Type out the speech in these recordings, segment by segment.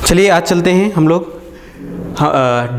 चलिए आज चलते हैं हम लोग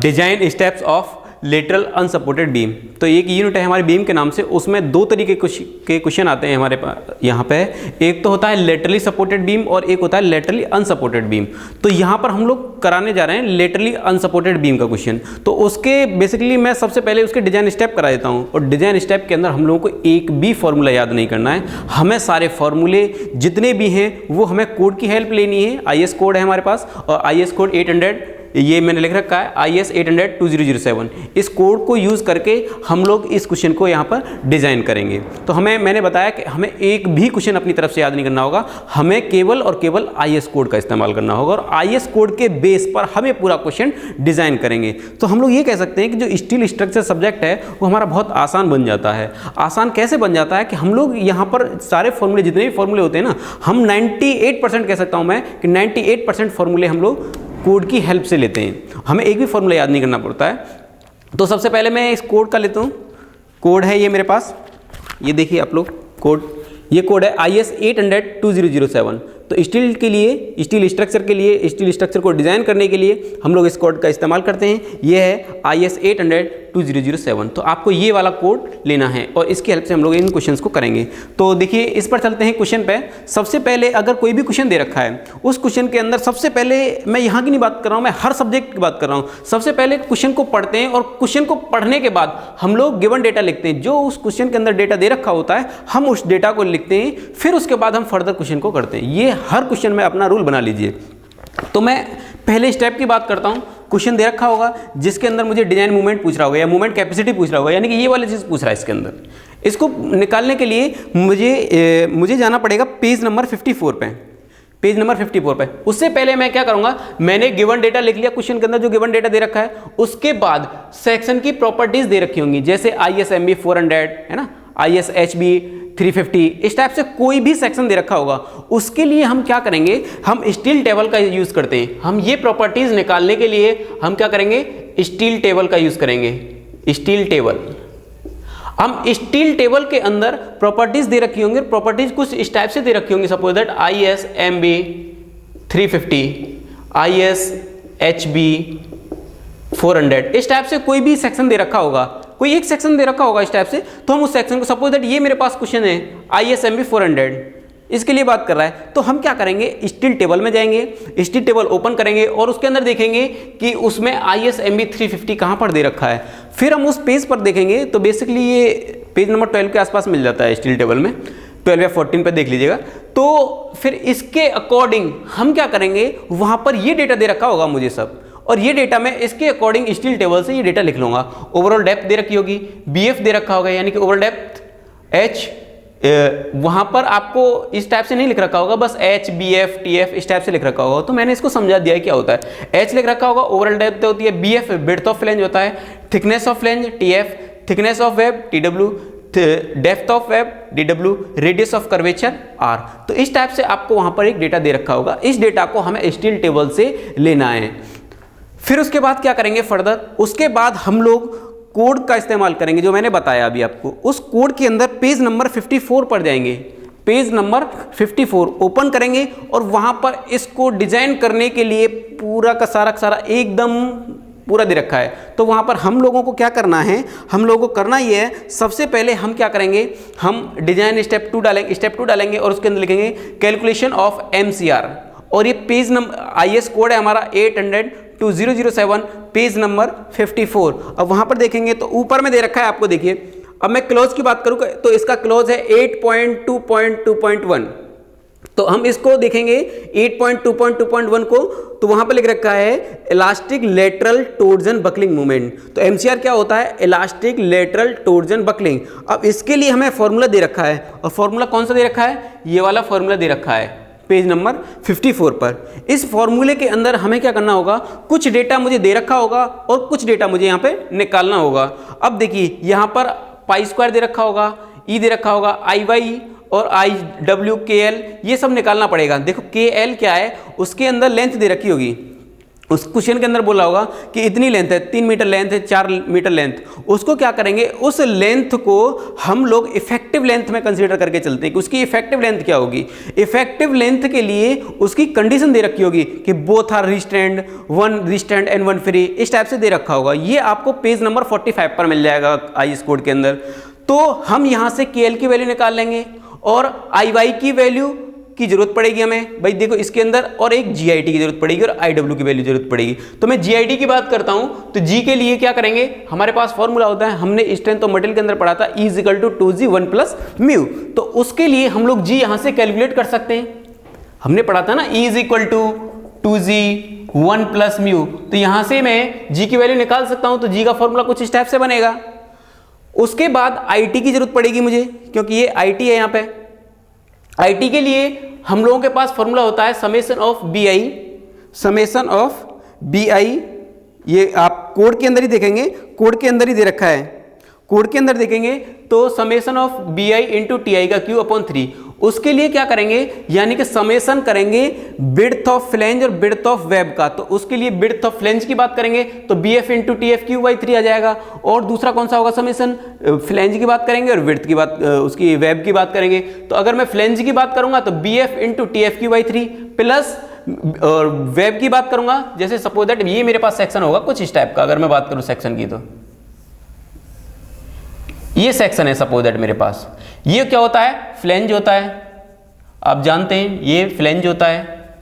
design steps of lateral unsupported beam. तो एक यूनिट है हमारी बीम के नाम से, उसमें दो तरीके के क्वेश्चन आते हैं हमारे पास यहाँ पे। एक तो होता है लेटरली सपोर्टेड बीम और एक होता है लेटरली अनसपोर्टेड बीम। तो यहाँ पर हम लोग कराने जा रहे हैं लेटरली अनसपोर्टेड बीम का क्वेश्चन। तो उसके बेसिकली मैं सबसे पहले उसके डिजाइन स्टेप करा देता हूँ, और डिजाइन स्टेप के अंदर हम लोगों को एक भी फॉर्मूला याद नहीं करना है। हमें सारे फॉर्मूले जितने भी हैं वो हमें कोड की हेल्प लेनी है। IS कोड है हमारे पास, और IS कोड 800, ये मैंने लिख रखा है IS 800-2007। इस कोड को यूज़ करके हम लोग इस क्वेश्चन को यहाँ पर डिज़ाइन करेंगे। तो मैंने बताया कि हमें एक भी क्वेश्चन अपनी तरफ से याद नहीं करना होगा, हमें केवल और केवल IS कोड का इस्तेमाल करना होगा, और IS कोड के बेस पर हमें पूरा क्वेश्चन डिज़ाइन करेंगे। तो हम लोग ये कह सकते हैं कि जो स्टील स्ट्रक्चर सब्जेक्ट है वो हमारा बहुत आसान बन जाता है। आसान कैसे बन जाता है कि हम लोग यहाँ पर सारे फॉर्मूले, जितने भी फॉर्मूले होते हैं ना, हम 98% कह सकता हूँ मैं कि 98% फॉर्मूले हम लोग कोड की हेल्प से लेते हैं। हमें एक भी फॉर्मूला याद नहीं करना पड़ता है। तो सबसे पहले मैं इस कोड का लेता हूँ। कोड है ये मेरे पास, ये देखिए आप लोग कोड, ये कोड है IS 800-2007। तो स्टील के लिए, स्टील स्ट्रक्चर के लिए, स्टील स्ट्रक्चर को डिज़ाइन करने के लिए हम लोग इस कोड का इस्तेमाल करते हैं। ये है IS 800-2007। तो आपको ये वाला कोड लेना है और इसकी हेल्प से हम लोग इन क्वेश्चंस को करेंगे। तो देखिए इस पर चलते हैं क्वेश्चन पे। सबसे पहले अगर कोई भी क्वेश्चन दे रखा है, उस क्वेश्चन के अंदर सबसे पहले, मैं यहाँ की नहीं बात कर रहा हूँ, मैं हर सब्जेक्ट की बात कर रहा हूँ, सबसे पहले क्वेश्चन को पढ़ते हैं, और क्वेश्चन को पढ़ने के बाद हम लोग गिवन डेटा लिखते हैं। जो उस क्वेश्चन के अंदर डेटा दे रखा होता है हम उस डेटा को लिखते हैं, फिर उसके बाद हम फर्दर क्वेश्चन को करते हैं। ये हर क्वेश्चन में अपना रूल बना लीजिए। तो मैं पहले स्टेप की बात करता हूँ। क्वेश्चन दे रखा होगा जिसके अंदर मुझे डिजाइन मूवमेंट पूछ रहा होगा या मूवमेंट कैपेसिटी पूछ रहा होगा, यानी कि ये वाली चीज़ पूछ रहा है इसके अंदर। इसको निकालने के लिए मुझे जाना पड़ेगा पेज नंबर 54 पे, पेज नंबर 54 पे। उससे पहले मैं क्या करूंगा, मैंने गिवन डेटा लिख लिया क्वेश्चन के अंदर, जो गिवन डेटा दे रखा है। उसके बाद सेक्शन की प्रॉपर्टीज दे रखी होंगी, जैसे ISMB 400 है ना, ISHB 350, इस टाइप से कोई भी सेक्शन दे रखा होगा। उसके लिए हम क्या करेंगे, हम स्टील टेबल का यूज करते हैं। हम ये प्रॉपर्टीज निकालने के लिए हम क्या करेंगे, स्टील टेबल का यूज करेंगे। स्टील टेबल, हम स्टील टेबल के अंदर प्रॉपर्टीज दे रखी होंगी, प्रॉपर्टीज कुछ इस टाइप से दे रखी होंगी। सपोज दैट ISMB 350, ISHB 400, इस टाइप से कोई भी सेक्शन दे रखा होगा, कोई एक सेक्शन दे रखा होगा इस टाइप से। तो हम उस सेक्शन को, सपोज दैट ये मेरे पास क्वेश्चन है ISMB 400, इसके लिए बात कर रहा है, तो हम क्या करेंगे, स्टील टेबल में जाएंगे, स्टील टेबल ओपन करेंगे और उसके अंदर देखेंगे कि उसमें ISMB 350 कहाँ पर दे रखा है। फिर हम उस पेज पर देखेंगे, तो बेसिकली ये पेज नंबर 12 के आसपास मिल जाता है स्टील टेबल में, 12 या 14 पे देख लीजिएगा। तो फिर इसके अकॉर्डिंग हम क्या करेंगे, वहाँ पर ये डेटा दे रखा होगा मुझे सब, और ये डेटा मैं इसके अकॉर्डिंग स्टील टेबल से ये डेटा लिख लूँगा। ओवरऑल डेप्थ दे रखी होगी, BF दे रखा होगा, यानी कि ओवरऑल डेप्थ H, वहाँ पर आपको इस टाइप से नहीं लिख रखा होगा, बस H, BF, TF इस टाइप से लिख रखा होगा। तो मैंने इसको समझा दिया है क्या होता है। H लिख रखा होगा, ओवरऑल डेप्थ होती है, BF विड्थ ऑफ फ्लैंज होता है, thickness of flange TF, thickness of web TW, depth of web DW, radius of curvature R। तो इस टाइप से आपको वहाँ पर एक डेटा दे रखा होगा। इस डेटा को हमें स्टील टेबल से लेना है। फिर उसके बाद क्या करेंगे फर्दर, उसके बाद हम लोग कोड का इस्तेमाल करेंगे, जो मैंने बताया अभी आपको। उस कोड के अंदर पेज नंबर 54 पर जाएंगे, पेज नंबर 54 ओपन करेंगे, और वहाँ पर इसको डिजाइन करने के लिए पूरा का सारा एकदम पूरा दे रखा है। तो वहाँ पर हम लोगों को क्या करना है, हम लोगों को करना ये है, सबसे पहले हम क्या करेंगे, हम डिजाइन स्टेप 2 डालेंगे और उसके अंदर लिखेंगे कैलकुलेशन ऑफ MCR, और ये पेज नंबर IS कोड है हमारा 800-2007, पेज नंबर 54। अब वहाँ पर देखेंगे तो ऊपर में दे रखा है आपको, देखिए। अब मैं क्लोज की बात करूँ तो इसका क्लोज है 8.2.2.1। तो हम इसको देखेंगे 8.2.2.1 को, तो वहाँ पर लिख रखा है elastic lateral Trojan buckling movement. तो MCR क्या होता है, इलास्टिक लेटरल टोर्जन बकलिंग। अब इसके लिए हमें फॉर्मूला दे रखा है, और फॉर्मूला कौन सा दे रखा है, ये वाला फॉर्मूला दे रखा है पेज नंबर 54 पर। इस फॉर्मूले के अंदर हमें क्या करना होगा, कुछ डेटा मुझे दे रखा होगा और कुछ डेटा मुझे यहाँ पे निकालना होगा। अब देखिए यहाँ पर पाई स्क्वायर दे रखा होगा, E दे रखा होगा, IY और IW KL, ये सब निकालना पड़ेगा। देखो KL क्या है, उसके अंदर लेंथ दे रखी होगी, उस क्वेश्चन के अंदर बोला होगा कि इतनी लेंथ है, 3 मीटर लेंथ है, 4 मीटर लेंथ, उसको क्या करेंगे, उस लेंथ को हम लोग इफेक्टिव लेंथ में कंसीडर करके चलते हैं कि उसकी इफेक्टिव लेंथ क्या होगी। इफेक्टिव लेंथ के लिए उसकी कंडीशन दे रखी होगी कि both are restrained, one restrained and one free, इस टाइप से दे रखा होगा। ये आपको पेज नंबर 45 पर मिल जाएगा IS कोड के अंदर। तो हम यहाँ से KL की वैल्यू निकाल लेंगे और IY की वैल्यू की जरूरत पड़ेगी हमें, भाई देखो इसके अंदर, और एक GIT की जरूरत पड़ेगी और IW की वैल्यू जरूरत पड़ेगी। तो मैं GIT की बात करता हूं तो G के लिए क्या करेंगे, हमारे पास फॉर्मूला होता है, हमने स्ट्रेंथ ऑफ मटेरियल के अंदर पढ़ा था, E = 2G 1 + μ। तो उसके लिए हम लोग G यहां से कैलकुलेट कर सकते हैं, हमने पढ़ा था ना E = 2G 1 + μ। तो यहां से मैं G की वैल्यू निकाल सकता हूं। तो G का फॉर्मूला कुछ इस टाइप से बनेगा। उसके बाद IT की जरूरत पड़ेगी मुझे, क्योंकि ये IT है यहाँ पे। IT के लिए हम लोगों के पास फॉर्मूला होता है समेशन ऑफ BI, ये आप कोड के अंदर ही देखेंगे, कोड के अंदर ही दे रखा है, कोड के अंदर देखेंगे तो समेशन ऑफ BI × TI का Q/3। उसके लिए क्या करेंगे, यानी कि समेशन करेंगे विड्थ ऑफ फ्लैंज और विड्थ ऑफ वेब का। तो उसके लिए विड्थ ऑफ फ्लैंज की बात करेंगे तो BF × TF Q/3 आ जाएगा। और दूसरा कौन सा होगा, समेशन फ्लैंज की बात करेंगे और विड्थ की बात, उसकी वेब की बात करेंगे। तो अगर मैं फ्लैंज की बात करूंगा तो BF × TF Q/3 प्लस, और वेब की बात करूंगा, जैसे सपोज दैट ये मेरे पास सेक्शन होगा कुछ इस टाइप का, अगर मैं बात करूं सेक्शन की, तो ये सेक्शन है सपोज दैट मेरे पास। ये क्या होता है, फ्लैंज होता है, आप जानते हैं ये फ्लैंज होता है।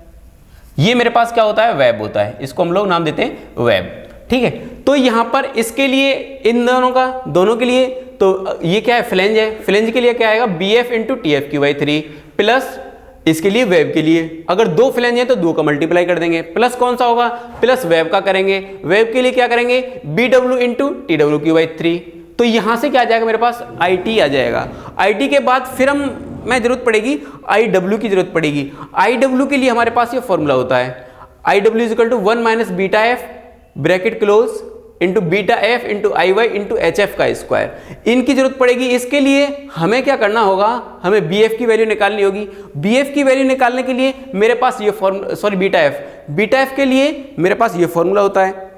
ये मेरे पास क्या होता है, वेब होता है, इसको हम लोग नाम देते हैं वेब, ठीक है। तो यहां पर इसके लिए, इन दोनों का, दोनों के लिए, तो ये क्या है, फ्लैंज है। फ्लैंज के लिए क्या आएगा, BF × TF Q/3 प्लस इसके लिए वेब के लिए, अगर 2 फ्लैंज है तो 2 का मल्टीप्लाई कर देंगे, प्लस कौन सा होगा, प्लस वेब का करेंगे। वेब के लिए क्या करेंगे, BW × TW Q/3। तो यहां से क्या आ जाएगा, मेरे पास IT आ जाएगा। IT के बाद फिर मैं जरूरत पड़ेगी IW की जरूरत पड़ेगी। IW के लिए हमारे पास ये फॉर्मूला होता है, IW = 1 - βF bracket close × βF × IY × HF का स्क्वायर, इनकी जरूरत पड़ेगी। इसके लिए हमें क्या करना होगा, हमें BF की वैल्यू निकालनी होगी। BF की वैल्यू निकालने के लिए मेरे पास ये BF के लिए मेरे पास ये फॉर्मूला होता है,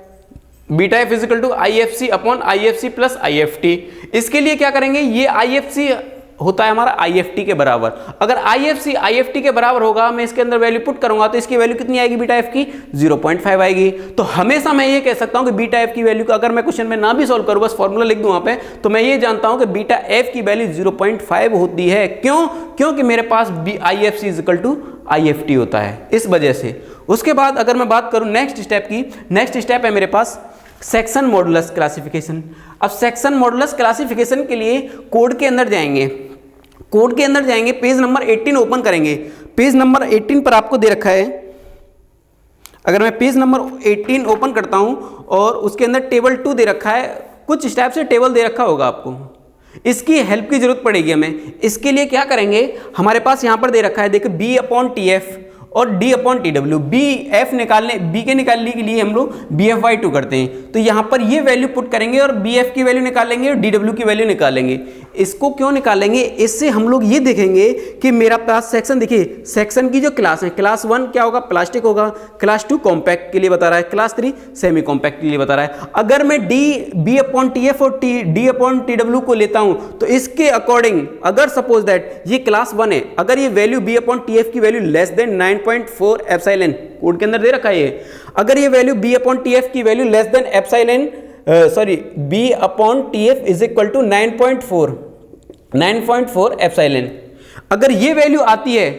βF = IFC/IFC + IFT। इसके लिए क्या करेंगे, ये IFC होता है हमारा IFT के बराबर। अगर IFC IFT के बराबर होगा, मैं इसके अंदर वैल्यू पुट करूंगा तो इसकी वैल्यू कितनी आएगी, βF की 0.5 आएगी। तो हमेशा मैं ये कह सकता हूं कि βF की वैल्यू का, अगर मैं क्वेश्चन में ना भी सॉल्व करूं, बस फॉर्मूला लिख दूं वहां पे, तो मैं ये जानता हूं कि βF की वैल्यू 0.5 होती है। क्यों, क्योंकि मेरे पास IFC = IFT होता है, इस वजह से। उसके बाद अगर मैं बात करूं नेक्स्ट स्टेप की, नेक्स्ट स्टेप है मेरे पास सेक्शन मॉडुलस क्लासिफिकेशन। अब सेक्शन मॉडुलस क्लासिफिकेशन के लिए कोड के अंदर जाएंगे, कोड के अंदर जाएंगे, पेज नंबर 18 ओपन करेंगे। पेज नंबर 18 पर आपको दे रखा है, अगर मैं पेज नंबर 18 ओपन करता हूं और उसके अंदर टेबल 2 दे रखा है, कुछ इस टाइप से टेबल दे रखा होगा आपको, इसकी हेल्प की जरूरत पड़ेगी हमें। इसके लिए क्या करेंगे, हमारे पास यहां पर दे रखा है, देखो B/TF और D/TW। BF निकालने, B के निकालने के लिए हम लोग BF/2 करते हैं, तो यहाँ पर ये वैल्यू पुट करेंगे और BF की वैल्यू निकालेंगे और DW की वैल्यू निकालेंगे। इसको क्यों निकालेंगे, इससे हम लोग ये देखेंगे कि मेरा पास सेक्शन, देखिए सेक्शन की जो क्लास है, क्लास 1 क्या होगा, प्लास्टिक होगा, क्लास 2 कॉम्पैक्ट के लिए बता रहा है, क्लास 3 सेमी कॉम्पैक्ट के लिए बता रहा है। अगर मैं B/TF और D/TW को लेता हूं तो इसके अकॉर्डिंग, अगर सपोज दैट ये क्लास 1 है, अगर ये वैल्यू B/TF की value less than 9.4 epsilon, code के अंदर दे रखा है ये, अगर ये वैल्यू B/TF की value less than epsilon, B/TF = 9.4 epsilon, अगर ये वैल्यू आती है,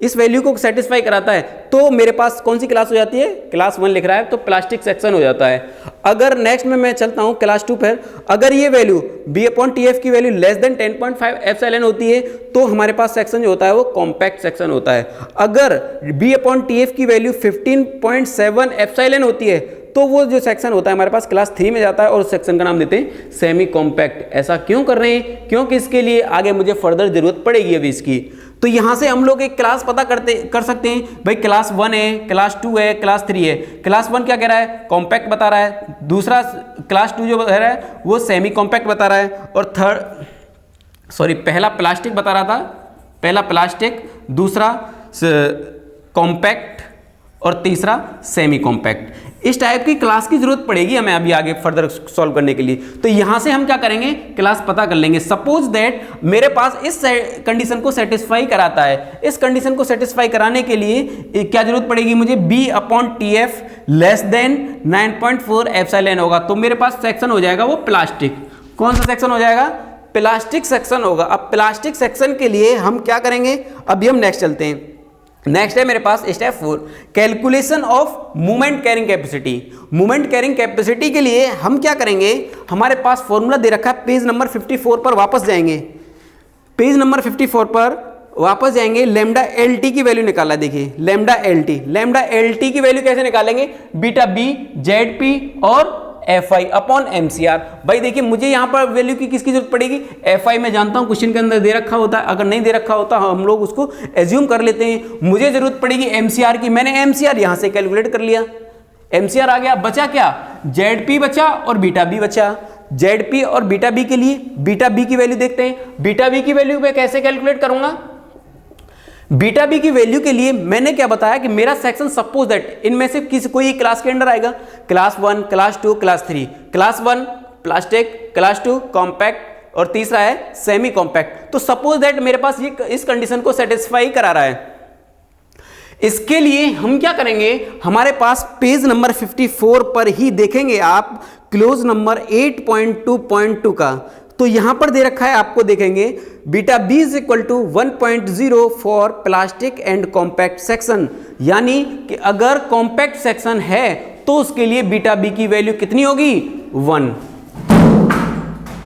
इस वैल्यू को सेटिस्फाई कराता है, तो मेरे पास कौन सी क्लास हो जाती है, क्लास 1 लिख रहा है तो प्लास्टिक सेक्शन हो जाता है। अगर नेक्स्ट में मैं चलता हूं क्लास 2 पर, अगर ये वैल्यू B/TF की वैल्यू लेस देन 10.5 एप्सिलॉन होती है तो हमारे पास सेक्शन जो होता है वो कॉम्पैक्ट सेक्शन होता है। अगर B/TF की वैल्यू 15.7 एप्सिलॉन होती है तो वो जो सेक्शन होता है हमारे पास क्लास 3 में जाता है और उस सेक्शन का नाम देते हैं सेमी कॉम्पैक्ट। ऐसा क्यों कर रहे हैं, क्योंकि इसके लिए आगे मुझे फर्दर जरूरत पड़ेगी अभी इसकी। तो यहां से हम लोग एक क्लास पता कर सकते हैं, भाई क्लास 1 है, क्लास 2 है, क्लास 3 है। क्लास 1 क्या कह रहा है, कॉम्पैक्ट बता रहा है, दूसरा क्लास 2 जो बता रहा है वो सेमी कॉम्पैक्ट बता रहा है, और पहला प्लास्टिक बता रहा था, पहला प्लास्टिक, दूसरा कॉम्पैक्ट और तीसरा सेमी कॉम्पैक्ट। इस टाइप की क्लास की जरूरत पड़ेगी हमें अभी आगे फर्दर सॉल्व करने के लिए। तो यहां से हम क्या करेंगे, क्लास पता कर लेंगे। सपोज दैट मेरे पास इस कंडीशन को सेटिस्फाई कराता है, इस कंडीशन को सेटिस्फाई कराने के लिए क्या जरूरत पड़ेगी मुझे, B/TF लेस देन 9.4 एप्सिलॉन होगा। तो मेरे पास सेक्शन हो जाएगा वो प्लास्टिक। कौन सा सेक्शन हो जाएगा, प्लास्टिक सेक्शन होगा। अब प्लास्टिक सेक्शन के लिए हम क्या करेंगे, अभी हम नेक्स्ट चलते हैं। नेक्स्ट है मेरे पास step 4, calculation of moment carrying capacity. Moment carrying capacity के लिए हम क्या करेंगे, हमारे पास फॉर्मूला दे रखा है, पेज नंबर 54 पर वापस जाएंगे। पेज नंबर 54 पर वापस जाएंगे, लैम्डा LT की वैल्यू निकाला। देखिए लैम्डा LT की वैल्यू कैसे निकालेंगे, बीटा B ZP और FI/MCR। भाई देखिए मुझे यहां पर वैल्यू की किसकी जरूरत पड़ेगी, FI मैं जानता हूं क्वेश्चन के अंदर दे रखा होता है, अगर नहीं दे रखा होता हम लोग उसको एज्यूम कर लेते हैं। मुझे जरूरत पड़ेगी MCR की, मैंने MCR यहां से कैलकुलेट कर लिया, MCR आ गया। बचा क्या, ZP बचा और बीटा B बचा। ZP और बीटा B के लिए बीटा B की वैल्यू देखते हैं। बीटा B की वैल्यू मैं कैसे कैलकुलेट करूंगा, बीटा B की वैल्यू के लिए मैंने क्या बताया कि मेरा सेक्शन सपोज दैट इनमें से किसी कोई क्लास के अंडर आएगा, class 1, class 2, class 3। Class 1 plastic, class 2 compact और तीसरा है सेमी कॉम्पैक्ट। तो सपोज दैट मेरे पास ये इस कंडीशन को सेटिस्फाई करा रहा है। इसके लिए हम क्या करेंगे, हमारे पास पेज नंबर 54 पर ही देखेंगे आप क्लोज नंबर 8.2.2 का। तो यहां पर दे रखा है, आपको देखेंगे beta B is equal to 1.0 for plastic and compact section. यानी कि अगर कॉम्पैक्ट सेक्शन है तो उसके लिए बीटा B की वैल्यू कितनी होगी, 1।